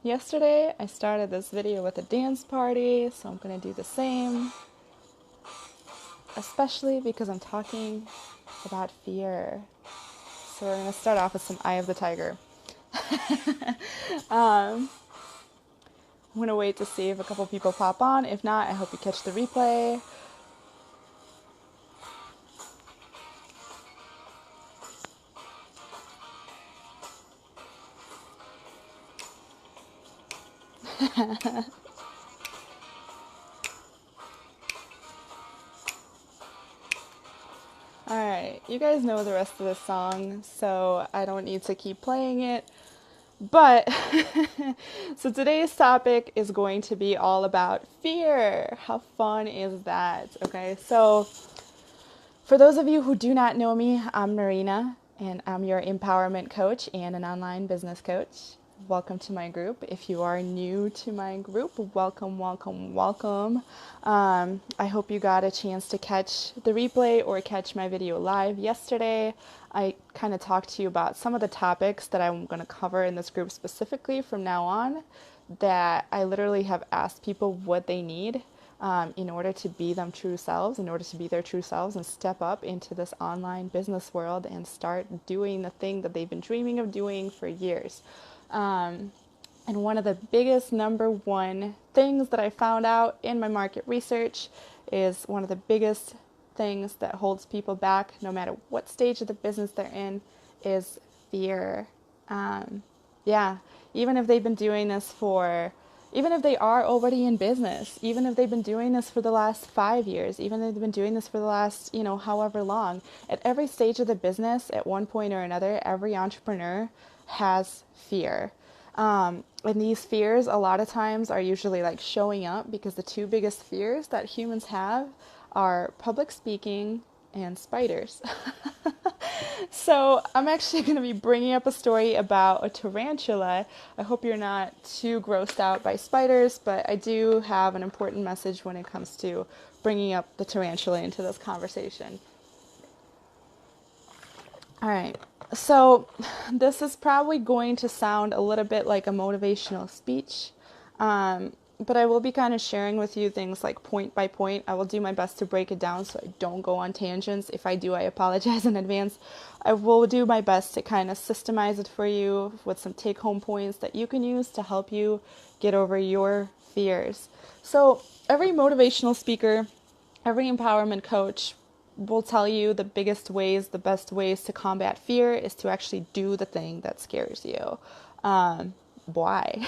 Yesterday, I started this video with a dance party, so I'm going to do the same, especially because I'm talking about fear. So we're going to start off with some Eye of the Tiger. I'm going to wait to see if a couple people pop on. If not, I hope you catch the replay. Alright, you guys know the rest of the song, so I don't need to keep playing it. But, so today's topic is going to be all about fear. How fun is that? Okay, so for those of you who do not know me, I'm Marina, and I'm your empowerment coach and an online business coach. Welcome to my group. If you are new to my group, welcome, welcome, welcome. I hope you got a chance to catch the replay or catch my video live yesterday. I kind of talked to you about some of the topics that I'm going to cover in this group specifically from now on, that I literally have asked people what they need in order to be them true selves, in order to be their true selves and step up into this online business world and start doing the thing that they've been dreaming of doing for years. And one of the biggest number one things that I found out in my market research is one of the biggest things that holds people back, no matter what stage of the business they're in, is fear. Yeah, even if they've been doing this even if they are already in business, even if they've been doing this for the last 5 years, even if they've been doing this for the last, however long, at every stage of the business, at one point or another, every entrepreneur has fear. And these fears a lot of times are usually like showing up because the two biggest fears that humans have are public speaking and spiders. So I'm actually going to be bringing up a story about a tarantula. I hope you're not too grossed out by spiders, but I do have an important message when it comes to bringing up the tarantula into this conversation. All right, so this is probably going to sound a little bit like a motivational speech, but I will be kind of sharing with you things like point by point. I will do my best to break it down so I don't go on tangents. If I do, I apologize in advance. I will do my best to kind of systemize it for you with some take-home points that you can use to help you get over your fears. So every motivational speaker, every empowerment coach will tell you the biggest ways, the best ways to combat fear is to actually do the thing that scares you. Why?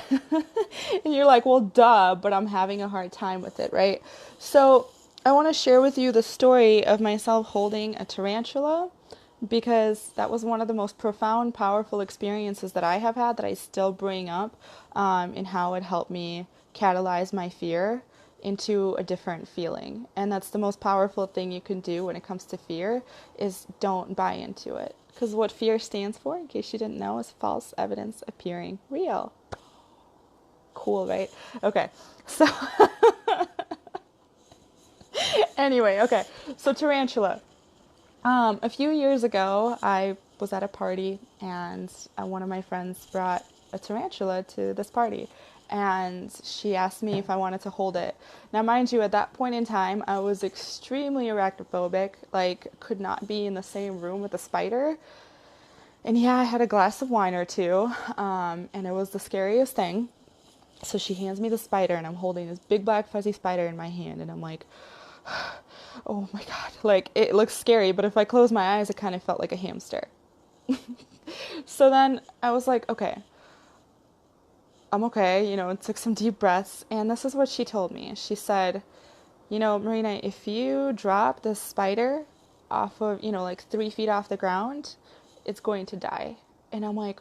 And you're like, well, duh, but I'm having a hard time with it, right? So I want to share with you the story of myself holding a tarantula, because that was one of the most profound, powerful experiences that I have had that I still bring up in how it helped me catalyze my fear into a different feeling. And that's the most powerful thing you can do when it comes to fear, is don't buy into it. Because what fear stands for, in case you didn't know, is false evidence appearing real. Cool, right? Okay, so anyway, okay, so tarantula. A few years ago, I was at a party, and one of my friends brought a tarantula to this party, and she asked me if I wanted to hold it. Now, mind you, at that point in time, I was extremely arachnophobic, like could not be in the same room with a spider. And yeah, I had a glass of wine or two, and it was the scariest thing. So she hands me the spider, and I'm holding this big black fuzzy spider in my hand, and I'm like, oh my God, like it looks scary, but if I close my eyes, it kind of felt like a hamster. So then I was like, okay, I'm okay, took some deep breaths, and this is what she told me. She said, Marina, if you drop this spider off of, like 3 feet off the ground, it's going to die. And I'm like,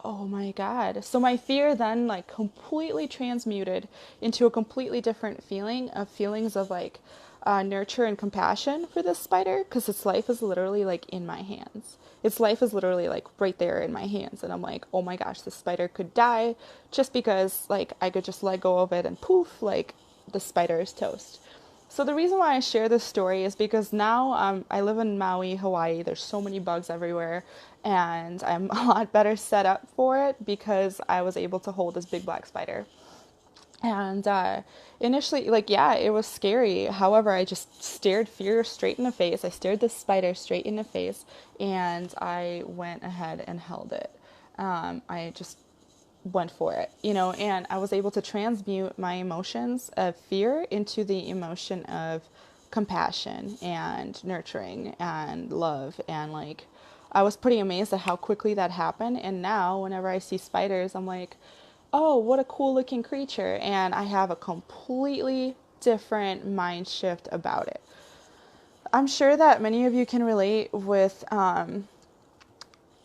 oh my God. So my fear then like completely transmuted into a completely different feelings of like nurture and compassion for this spider, because its life is literally like in my hands. Its life is literally like right there in my hands. And I'm like, oh my gosh, this spider could die just because like I could just let go of it and poof, like the spider is toast. So the reason why I share this story is because now I live in Maui, Hawaii. There's so many bugs everywhere. and I'm a lot better set up for it because I was able to hold this big black spider. And initially, like, yeah, it was scary. However, I just stared fear straight in the face. I stared the spider straight in the face, and I went ahead and held it. I just went for it, and I was able to transmute my emotions of fear into the emotion of compassion and nurturing and love. And like, I was pretty amazed at how quickly that happened. And now whenever I see spiders, I'm like, oh, what a cool looking creature. And I have a completely different mind shift about it. I'm sure that many of you can relate with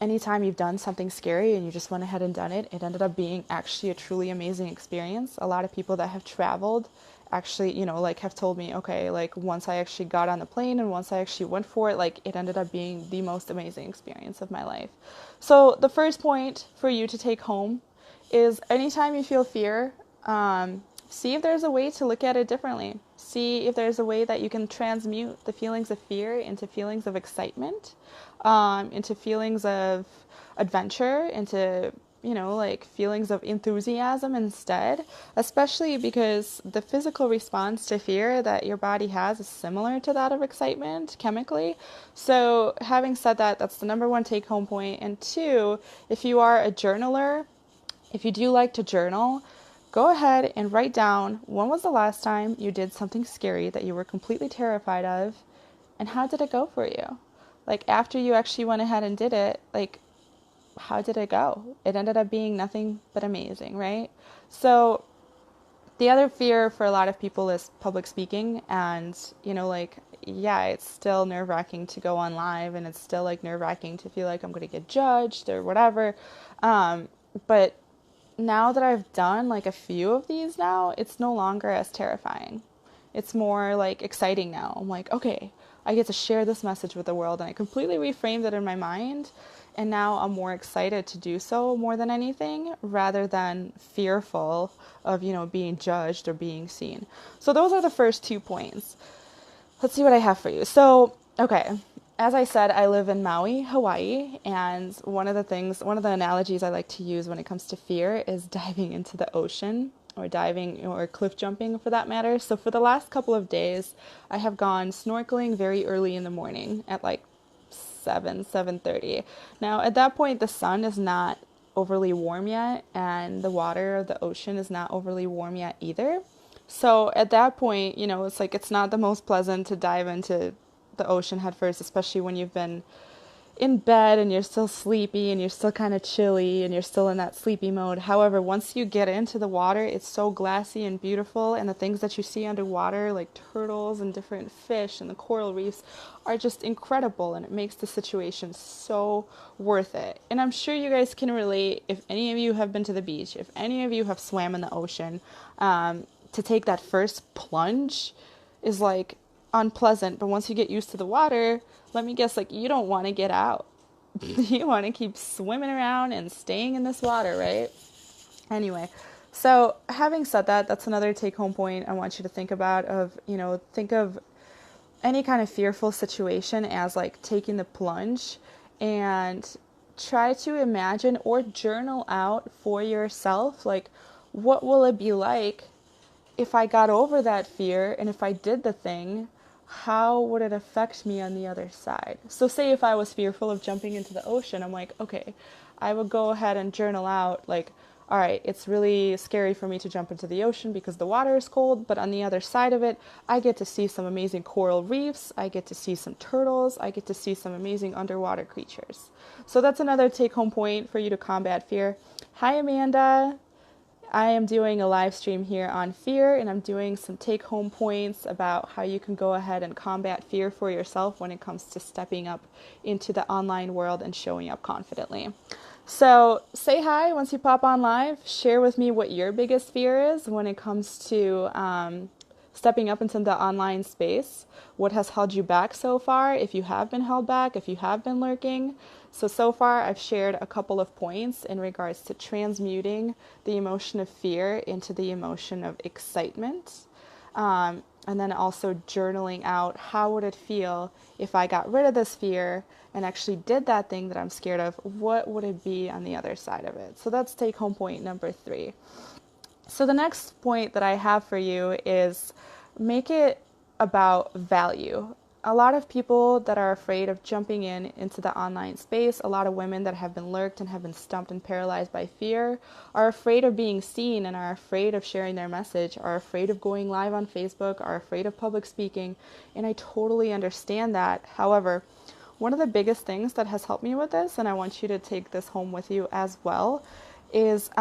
anytime you've done something scary and you just went ahead and done it. It ended up being actually a truly amazing experience. A lot of people that have traveled actually, like have told me, okay, like once I actually got on the plane and once I actually went for it, like it ended up being the most amazing experience of my life. So the first point for you to take home is anytime you feel fear, see if there's a way to look at it differently. See if there's a way that you can transmute the feelings of fear into feelings of excitement, into feelings of adventure, into, like feelings of enthusiasm instead, especially because the physical response to fear that your body has is similar to that of excitement chemically. So having said that, that's the number one take home point. And two, if you are a journaler, if you do like to journal, go ahead and write down when was the last time you did something scary that you were completely terrified of, and how did it go for you? Like after you actually went ahead and did it, like how did it go? It ended up being nothing but amazing, right? So the other fear for a lot of people is public speaking, and like, yeah, it's still nerve-wracking to go on live, and it's still like nerve-wracking to feel like I'm going to get judged or whatever. But now that I've done like a few of these now, it's no longer as terrifying. It's more like exciting now. I'm like, okay, I get to share this message with the world, and I completely reframed it in my mind. And now I'm more excited to do so more than anything, rather than fearful of, being judged or being seen. So those are the first 2 points. Let's see what I have for you. So, okay. As I said, I live in Maui, Hawaii, and one of the analogies I like to use when it comes to fear is diving into the ocean, or diving or cliff jumping for that matter. So for the last couple of days, I have gone snorkeling very early in the morning at like 7:30. Now at that point, the sun is not overly warm yet, and the water of the ocean is not overly warm yet either. So at that point, it's like it's not the most pleasant to dive into the ocean head first, especially when you've been in bed and you're still sleepy and you're still kind of chilly and you're still in that sleepy mode. However, once you get into the water, it's so glassy and beautiful, and the things that you see underwater, like turtles and different fish and the coral reefs, are just incredible, and it makes the situation so worth it. And I'm sure you guys can relate if any of you have been to the beach, if any of you have swam in the ocean, to take that first plunge is like unpleasant, but once you get used to the water, let me guess, like you don't want to get out. You want to keep swimming around and staying in this water, right? Anyway, so having said that, that's another take home point I want you to think about of, think of any kind of fearful situation as like taking the plunge, and try to imagine or journal out for yourself, like what will it be like if I got over that fear, and if I did the thing, how would it affect me on the other side? So say if I was fearful of jumping into the ocean, I'm like, okay, I would go ahead and journal out like, all right, it's really scary for me to jump into the ocean because the water is cold, but on the other side of it, I get to see some amazing coral reefs, I get to see some turtles, I get to see some amazing underwater creatures. So that's another take-home point for you to combat fear. Hi, Amanda. I am doing a live stream here on fear, and I'm doing some take-home points about how you can go ahead and combat fear for yourself when it comes to stepping up into the online world and showing up confidently. So say hi once you pop on live. Share with me what your biggest fear is when it comes to stepping up into the online space. What has held you back so far? If you have been held back, if you have been lurking. So far I've shared a couple of points in regards to transmuting the emotion of fear into the emotion of excitement. And then also journaling out, how would it feel if I got rid of this fear and actually did that thing that I'm scared of? What would it be on the other side of it? So that's take home point number 3. So the next point that I have for you is make it about value. A lot of people that are afraid of jumping into the online space, a lot of women that have been lurked and have been stumped and paralyzed by fear, are afraid of being seen and are afraid of sharing their message, are afraid of going live on Facebook, are afraid of public speaking, and I totally understand that. However, one of the biggest things that has helped me with this, and I want you to take this home with you as well, is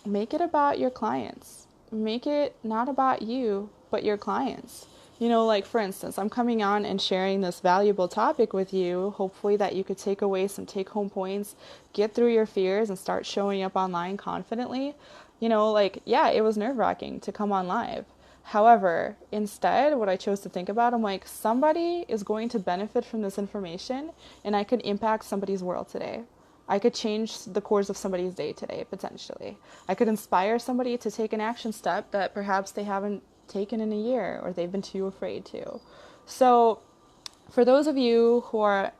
make it about your clients. Make it not about you, but your clients. Like for instance, I'm coming on and sharing this valuable topic with you, hopefully that you could take away some take-home points, get through your fears, and start showing up online confidently. Yeah, it was nerve-wracking to come on live. However, instead, what I chose to think about, I'm like, somebody is going to benefit from this information, and I could impact somebody's world today. I could change the course of somebody's day today, potentially. I could inspire somebody to take an action step that perhaps they haven't taken in a year or they've been too afraid to. So for those of you who are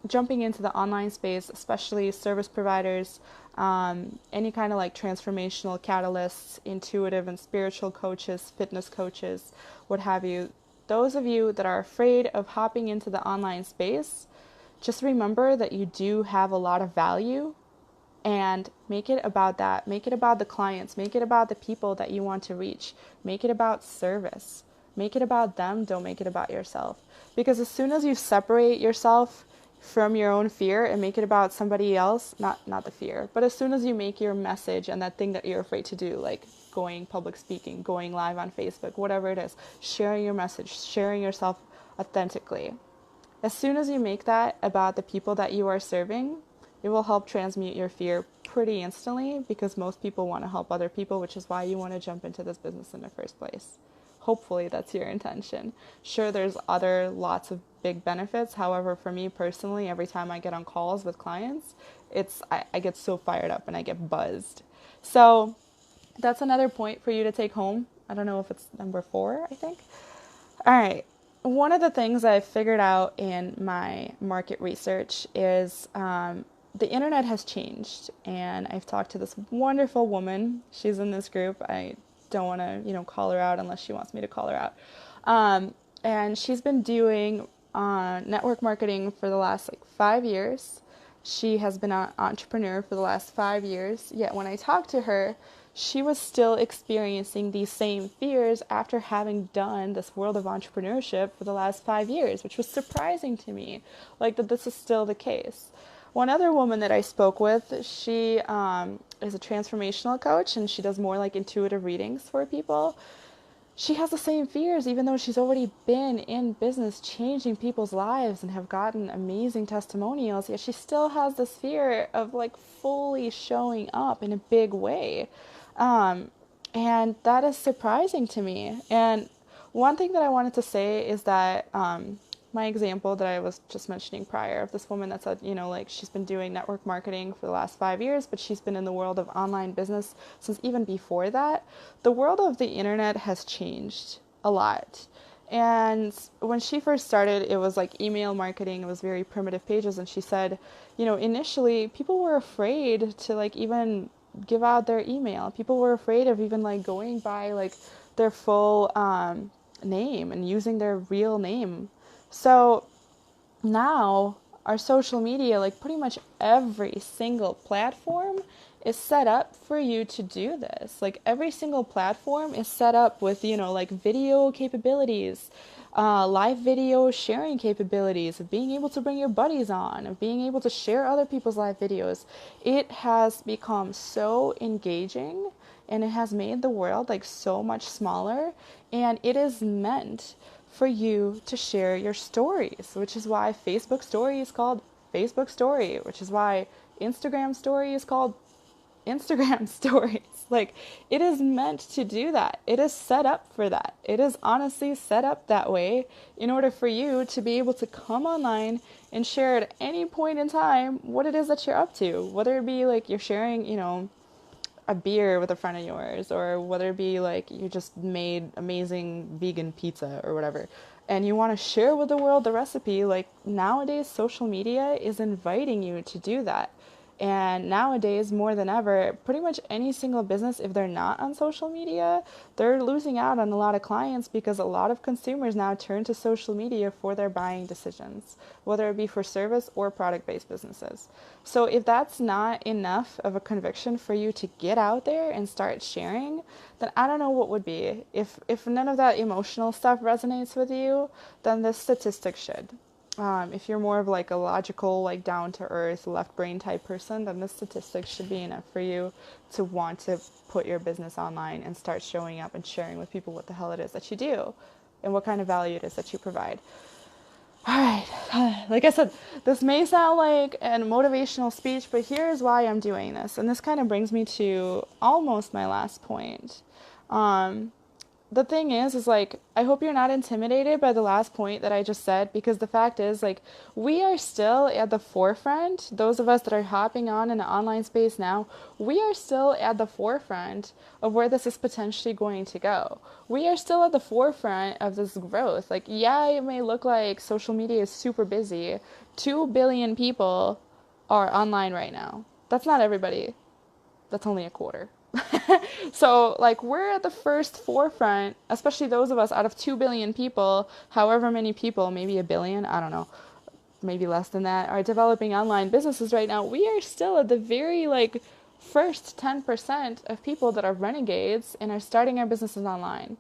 jumping into the online space, especially service providers, any kind of like transformational catalysts, intuitive and spiritual coaches, fitness coaches, what have you, those of you that are afraid of hopping into the online space, just remember that you do have a lot of value, and make it about that. Make it about the clients. Make it about the people that you want to reach. Make it about service. Make it about them. Don't make it about yourself. Because as soon as you separate yourself from your own fear and make it about somebody else, not the fear, but as soon as you make your message and that thing that you're afraid to do, like going public speaking, going live on Facebook, whatever it is, sharing your message, sharing yourself authentically. As soon as you make that about the people that you are serving, it will help transmute your fear pretty instantly, because most people want to help other people, which is why you want to jump into this business in the first place. Hopefully that's your intention. Sure, there's lots of big benefits. However, for me personally, every time I get on calls with clients, I get so fired up and I get buzzed. So that's another point for you to take home. I don't know if it's number 4, I think. All right. One of the things I've figured out in my market research is the internet has changed, and I've talked to this wonderful woman. She's in this group. I don't want to, call her out unless she wants me to call her out. And she's been doing network marketing for the last 5 years. She has been an entrepreneur for the last 5 years. Yet when I talked to her, she was still experiencing these same fears after having done this world of entrepreneurship for the last 5 years, which was surprising to me, that this is still the case. One other woman that I spoke with, she is a transformational coach, and she does more intuitive readings for people. She has the same fears, even though she's already been in business changing people's lives and have gotten amazing testimonials, yet she still has this fear of fully showing up in a big way. And that is surprising to me. And one thing that I wanted to say is that my example that I was just mentioning prior of this woman that said, she's been doing network marketing for the last 5 years, but she's been in the world of online business since even before that. The world of the internet has changed a lot. And when she first started, it was email marketing. It was very primitive pages. And she said, initially people were afraid to even give out their email. People were afraid of even going by their full name and using their real name. So now our social media, pretty much every single platform is set up for you to do this. Every single platform is set up with, video capabilities, live video sharing capabilities, of being able to bring your buddies on, of being able to share other people's live videos. It has become so engaging, and it has made the world so much smaller, and it is meant for you to share your stories, which is why Facebook story is called Facebook story, which is why Instagram story is called Instagram stories. It is meant to do that. It is set up for that. It is honestly set up that way in order for you to be able to come online and share at any point in time what it is that you're up to, whether it be you're sharing, a beer with a friend of yours, or whether it be like you just made amazing vegan pizza or whatever, and you want to share with the world the recipe, like nowadays social media is inviting you to do that. And nowadays, more than ever, pretty much any single business, if they're not on social media, they're losing out on a lot of clients because a lot of consumers now turn to social media for their buying decisions, whether it be for service or product-based businesses. So if that's not enough of a conviction for you to get out there and start sharing, then I don't know what would be. If none of that emotional stuff resonates with you, then this statistic should. If you're more of like a logical, like down to earth, left brain type person, then this statistic should be enough for you to want to put your business online and start showing up and sharing with people what the hell it is that you do and what kind of value it is that you provide. All right, like I said, this may sound like a motivational speech, but here's why I'm doing this. And this kind of brings me to almost my last point. The thing is like, I hope you're not intimidated by the last point that I just said, because the fact is, like, we are still at the forefront. Those of us that are hopping on in the online space now, we are still at the forefront of where this is potentially going to go. We are still at the forefront of this growth. Like, yeah, it may look like social media is super busy. 2 billion people are online right now. That's not everybody. That's only a quarter. So, like, we're at the first forefront, especially those of us out of 2 billion people, however many people, maybe a billion, I don't know, maybe less than that, are developing online businesses right now. We are still at the very, like, first 10% of people that are renegades and are starting our businesses online.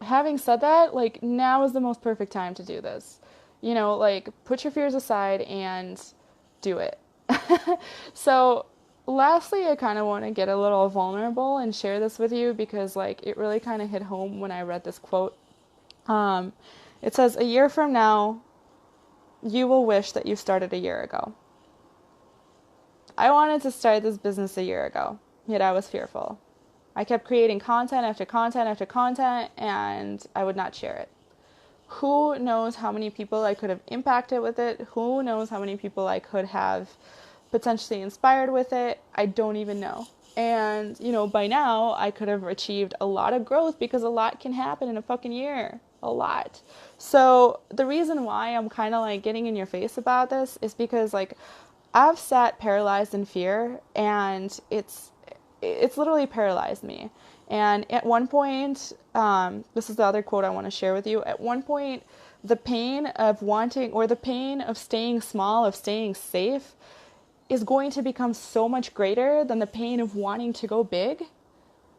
Having said that, like, now is the most perfect time to do this. You know, like, put your fears aside and do it. So, lastly, I kind of want to get a little vulnerable and share this with you because, like, it really kind of hit home when I read this quote. It says, "A year from now, you will wish that you started a year ago." I wanted to start this business a year ago, yet I was fearful. I kept creating content after content after content, and I would not share it. Who knows how many people I could have impacted with it? Who knows how many people I could have potentially inspired with it? I don't even know. And, you know, by now I could have achieved a lot of growth because a lot can happen in a fucking year. A lot. So the reason why I'm kind of like getting in your face about this is because, like, I've sat paralyzed in fear, and it's literally paralyzed me. And at one point, this is the other quote I want to share with you. At one point, the pain of wanting, or the pain of staying small, of staying safe, is going to become so much greater than the pain of wanting to go big,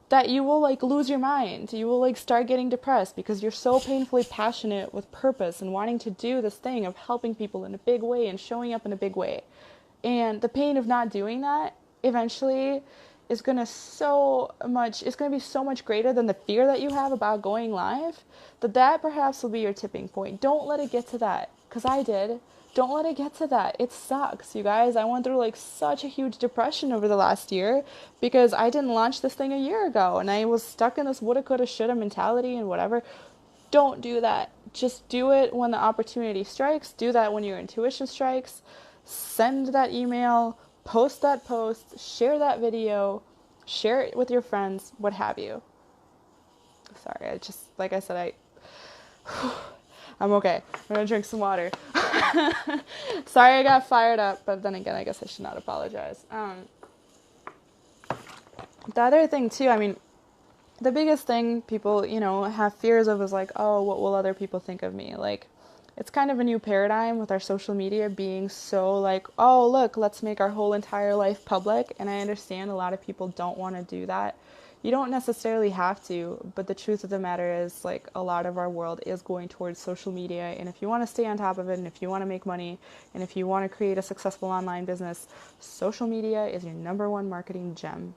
that you will, like, lose your mind. You will, like, start getting depressed because you're so painfully passionate with purpose and wanting to do this thing of helping people in a big way and showing up in a big way. And the pain of not doing that eventually is going to be so much greater than the fear that you have about going live, that perhaps will be your tipping point. Don't let it get to that, because I did. Don't let it get to that. It sucks, you guys. I went through, like, such a huge depression over the last year because I didn't launch this thing a year ago, and I was stuck in this woulda, coulda, shoulda mentality and whatever. Don't do that. Just do it when the opportunity strikes. Do that when your intuition strikes. Send that email, post that post, share that video, share it with your friends, what have you. Sorry, I just, like I said, I'm okay. I'm gonna drink some water. Sorry I got fired up, but then again, I guess I should not apologize. The other thing too, I mean, the biggest thing people, you know, have fears of is like, oh, what will other people think of me? Like, it's kind of a new paradigm with our social media being so like, oh, look, let's make our whole entire life public. And I understand a lot of people don't want to do that. You don't necessarily have to, but the truth of the matter is, like, a lot of our world is going towards social media. And if you want to stay on top of it, and if you want to make money, and if you want to create a successful online business, social media is your number one marketing gem.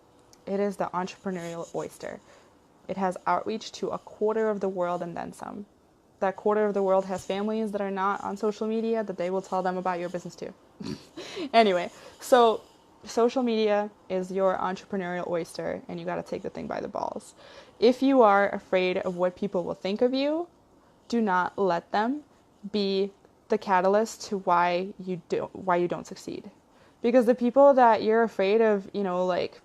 It is the entrepreneurial oyster. It has outreach to a quarter of the world and then some. That quarter of the world has families that are not on social media that they will tell them about your business too. Anyway, so social media is your entrepreneurial oyster, and you got to take the thing by the balls. If you are afraid of what people will think of you, do not let them be the catalyst to why you don't succeed. Because the people that you're afraid of, you know, like,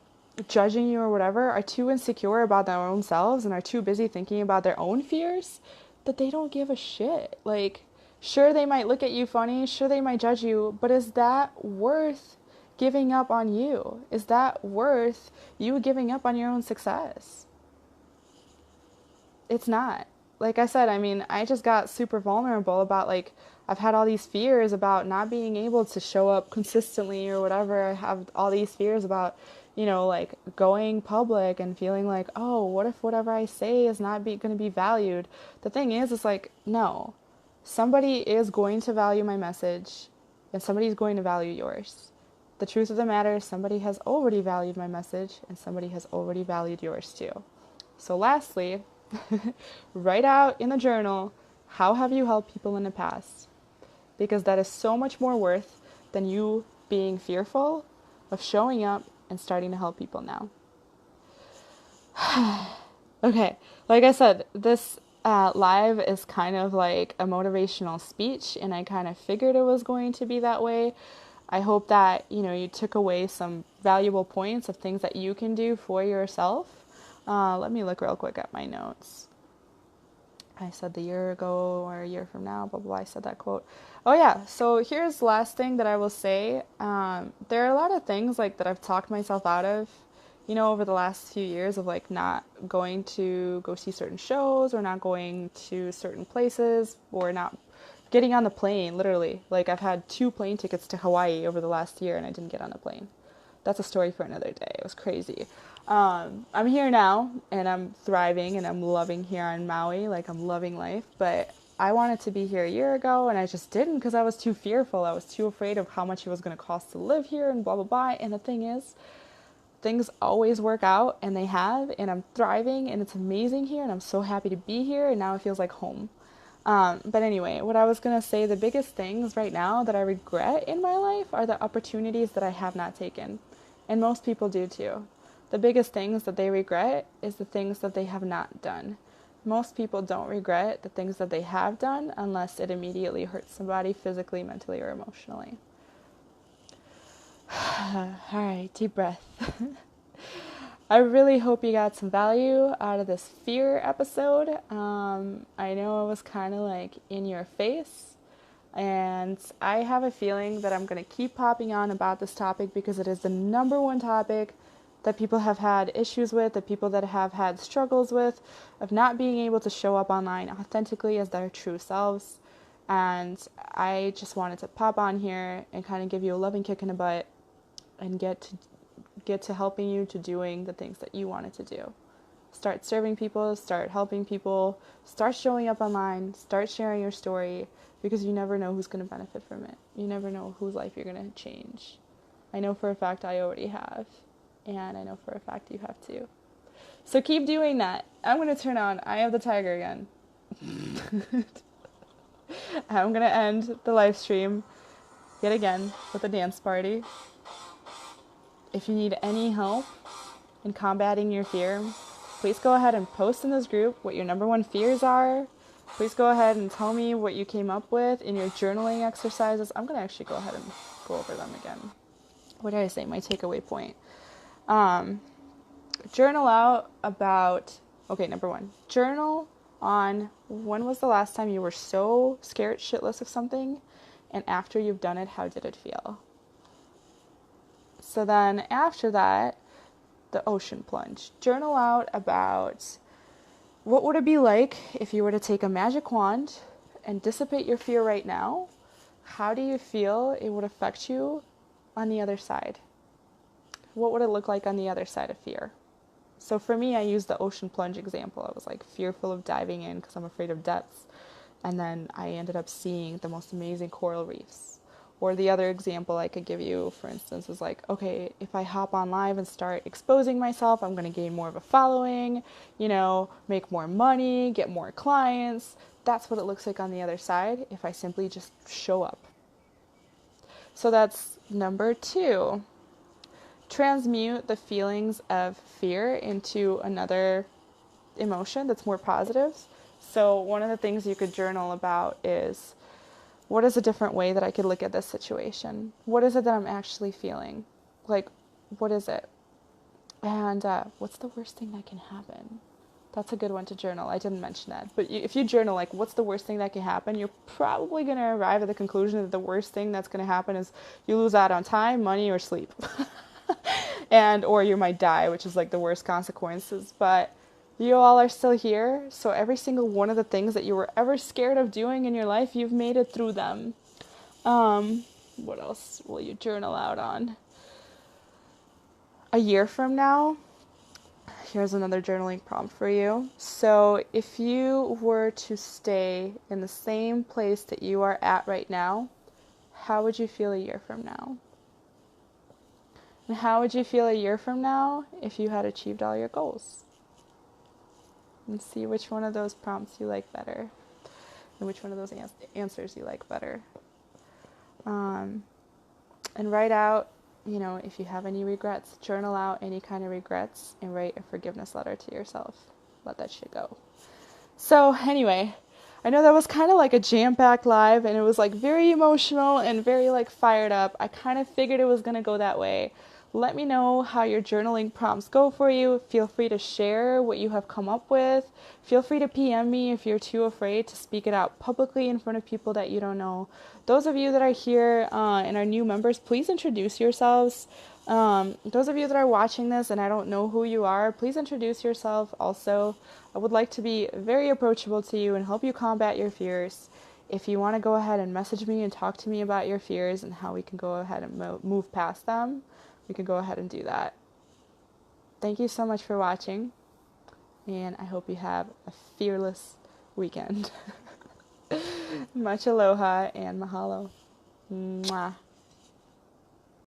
judging you or whatever are too insecure about their own selves and are too busy thinking about their own fears that they don't give a shit. Like, sure, they might look at you funny, sure, they might judge you, but is that worth giving up on you? Is that worth you giving up on your own success? It's not. Like I said, I mean, I just got super vulnerable about, like, I've had all these fears about not being able to show up consistently or whatever. I have all these fears about, like going public and feeling like, oh, what if whatever I say is not going to be valued? The thing is, it's like, no, somebody is going to value my message and somebody's going to value yours. The truth of the matter is somebody has already valued my message and somebody has already valued yours too. So lastly, write out in the journal, how have you helped people in the past? Because that is so much more worth than you being fearful of showing up and starting to help people now. Okay, like I said, this live is kind of like a motivational speech, and I kind of figured it was going to be that way. I hope that, you took away some valuable points of things that you can do for yourself. Let me look real quick at my notes. I said the year ago or a year from now, blah, blah, blah. I said that quote. Oh, yeah. So here's the last thing that I will say. There are a lot of things like that I've talked myself out of, over the last few years of like not going to go see certain shows or not going to certain places or not getting on the plane, literally. Like I've had 2 plane tickets to Hawaii over the last year and I didn't get on the plane. That's a story for another day. It was crazy. I'm here now and I'm thriving and I'm loving here on Maui. Like I'm loving life, but I wanted to be here a year ago and I just didn't because I was too fearful. I was too afraid of how much it was going to cost to live here and blah, blah, blah. And the thing is, things always work out and they have, and I'm thriving and it's amazing here and I'm so happy to be here and now it feels like home. But anyway, what I was going to say, the biggest things right now that I regret in my life are the opportunities that I have not taken. And most people do too. The biggest things that they regret is the things that they have not done. Most people don't regret the things that they have done unless it immediately hurts somebody physically, mentally, or emotionally. All right, deep breath. I really hope you got some value out of this fear episode. I know it was kind of like in your face, and I have a feeling that I'm going to keep popping on about this topic because it is the number one topic that people have had issues with, the people that have had struggles with, of not being able to show up online authentically as their true selves. And I just wanted to pop on here and kind of give you a loving kick in the butt and get to helping you to doing the things that you wanted to do. Start serving people, start helping people, start showing up online, start sharing your story, because you never know who's going to benefit from it. You never know whose life you're going to change. I know for a fact I already have, and I know for a fact you have too. So keep doing that. I'm going to turn on Eye of the Tiger again. I'm going to end the live stream yet again with a dance party. If you need any help in combating your fear, please go ahead and post in this group what your number one fears are. Please go ahead and tell me what you came up with in your journaling exercises. I'm going to actually go ahead and go over them again. What did I say? My takeaway point. Journal out about, number 1, journal on when was the last time you were so scared shitless of something, and after you've done it, how did it feel? So then after that, the ocean plunge. Journal out about what would it be like if you were to take a magic wand and dissipate your fear right now? How do you feel it would affect you on the other side? What would it look like on the other side of fear? So for me, I used the ocean plunge example. I was like fearful of diving in because I'm afraid of depths. And then I ended up seeing the most amazing coral reefs. Or the other example I could give you, for instance, is like, okay, if I hop on live and start exposing myself, I'm going to gain more of a following, make more money, get more clients. That's what it looks like on the other side if I simply just show up. So that's number 2. Transmute the feelings of fear into another emotion that's more positive. So one of the things you could journal about is, what is a different way that I could look at this situation? What is it that I'm actually feeling? Like, what is it? And what's the worst thing that can happen? That's a good one to journal. I didn't mention that. But if you journal, like, what's the worst thing that can happen? You're probably going to arrive at the conclusion that the worst thing that's going to happen is you lose out on time, money, or sleep. Or you might die, which is like the worst consequences. But you all are still here. So every single one of the things that you were ever scared of doing in your life, you've made it through them. What else will you journal out on? A year from now, here's another journaling prompt for you. So if you were to stay in the same place that you are at right now, how would you feel a year from now? And how would you feel a year from now if you had achieved all your goals? And see which one of those prompts you like better, and which one of those answers you like better. And write out, if you have any regrets, journal out any kind of regrets and write a forgiveness letter to yourself. Let that shit go. So anyway, I know that was kind of like a jam-packed live, and it was like very emotional and very like fired up. I kind of figured it was going to go that way. Let me know how your journaling prompts go for you. Feel free to share what you have come up with. Feel free to PM me if you're too afraid to speak it out publicly in front of people that you don't know. Those of you that are here and are new members, please introduce yourselves. Those of you that are watching this and I don't know who you are, please introduce yourself also. I would like to be very approachable to you and help you combat your fears. If you want to go ahead and message me and talk to me about your fears and how we can go ahead and move past them, we can go ahead and do that. Thank you so much for watching, and I hope you have a fearless weekend. Much aloha and mahalo. Mwah.